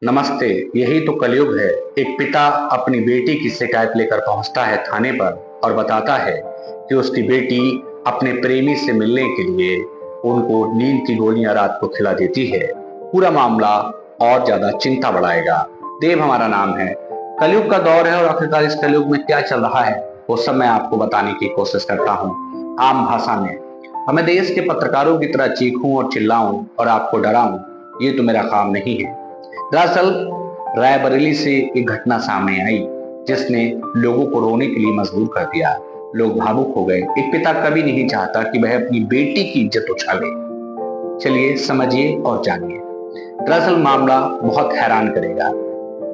नमस्ते। यही तो कलयुग है। एक पिता अपनी बेटी की शिकायत लेकर पहुंचता है थाने पर और बताता है कि उसकी बेटी अपने प्रेमी से मिलने के लिए उनको नींद की गोलियां रात को खिला देती है। पूरा मामला और ज्यादा चिंता बढ़ाएगा। देव हमारा नाम है। कलयुग का दौर है और आखिरकार इस कलयुग में क्या चल रहा है वो सब मैं आपको बताने की कोशिश करता हूँ आम भाषा में। हमें देश के पत्रकारों की तरह चीखूं और चिल्लाऊं और आपको डराऊं, ये तो मेरा काम नहीं है। दरअसल रायबरेली से एक घटना सामने आई जिसने लोगों को रोने के लिए मजबूर कर दिया। लोग भावुक हो गए। एक पिता कभी नहीं चाहता कि वह अपनी बेटी की इज्जत उछाले। चलिए समझिए और जानिए। दरअसल मामला बहुत हैरान करेगा।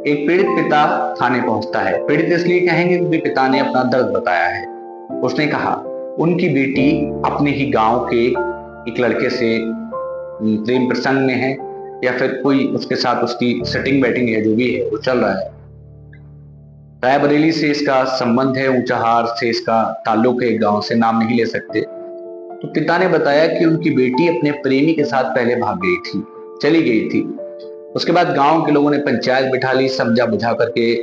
एक पीड़ित पिता थाने पहुंचता है। पीड़ित इसलिए कहेंगे क्योंकि पिता ने अपना दर्द बताया है। उसने कहा उनकी बेटी अपने ही गांव के एक लड़के से प्रेम प्रसंग में है या फिर कोई उसके साथ उसकी सेटिंग बैटिंग है, जो भी है वो चल रहा है। रायबरेली से इसका संबंध है, ऊंचाहार से इसका ताल्लुक है, गांव से नाम नहीं ले सकते। तो पिता ने बताया कि उनकी बेटी अपने प्रेमी के साथ पहले भाग गई थी, चली गई थी। उसके बाद गांव के लोगों ने पंचायत बिठा ली, समझा बुझा करके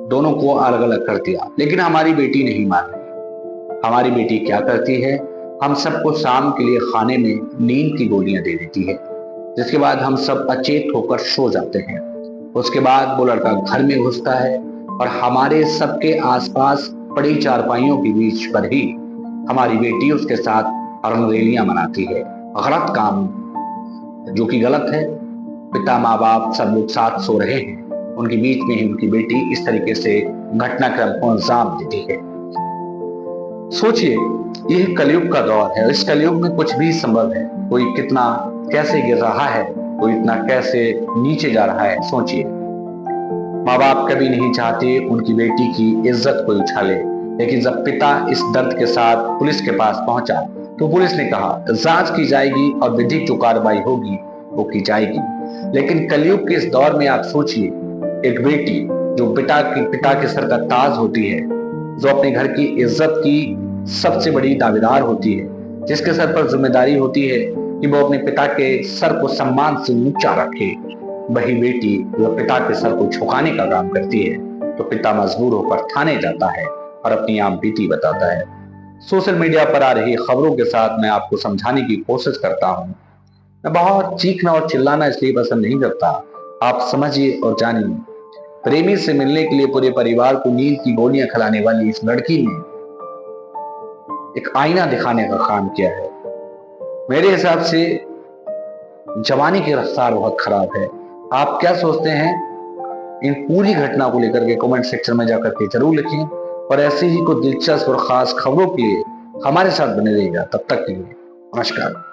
दोनों को अलग अलग कर दिया। लेकिन हमारी बेटी नहीं मान रही। हमारी बेटी क्या करती है, हम सबको शाम के लिए खाने में नींद की गोलियां दे देती है, जिसके बाद हम सब अचेत होकर सो जाते हैं। उसके बाद वो लड़का घर में घुसता है और हमारे सबके आसपास पड़ी चारपाइयों के बीच पर ही हमारी बेटी उसके साथ रंगरेलियां मनाती है। गलत काम, जो कि गलत है। पिता माँ बाप सब लोग साथ सो रहे हैं, उनके बीच में ही उनकी बेटी इस तरीके से घटनाक्रम को अंजाम देती है। सोचिए, यह कलयुग का दौर है। इस कलयुग में कुछ भी संभव है। कोई कितना कैसे गिर रहा है, कोई इतना कैसे नीचे जा रहा है, सोचिए। माँ बाप कभी नहीं चाहते उनकी बेटी की इज्जत कोई उछाले। लेकिन जब पिता इस दर्द के साथ पुलिस के पास पहुंचा तो पुलिस ने कहा जांच की जाएगी और विधिक जो कार्रवाई होगी वो की जाएगी। लेकिन कलयुग के इस दौर में आप सोचिए, एक बेटी जो पिता के सर का ताज होती है, जो अपने घर की इज्जत की सबसे बड़ी दावेदार होती है, जिसके सर पर जिम्मेदारी होती है कि वो अपने पिता के सर को सम्मान से ऊंचा रखे, वही बेटी जो पिता के सर को झुकाने का काम करती है, तो पिता मजबूर होकर थाने जाता है और अपनी आप बीती बताता है। सोशल मीडिया पर आ रही खबरों के साथ मैं आपको समझाने की कोशिश करता हूँ। मैं बहुत चीखना और चिल्लाना इसलिए पसंद नहीं करता। आप समझिए और जानिए। प्रेमी से मिलने के लिए पूरे परिवार को नींद की गोलियां खिलाने वाली इस लड़की ने एक आईना दिखाने का काम किया है। मेरे हिसाब से जवानी की रफ्तार बहुत खराब है। आप क्या सोचते हैं, इन पूरी घटना को लेकर के कमेंट सेक्शन में जाकर के जरूर लिखें और ऐसे ही कुछ दिलचस्प और खास खबरों के लिए हमारे साथ बने रहिएगा। तब तक के लिए नमस्कार।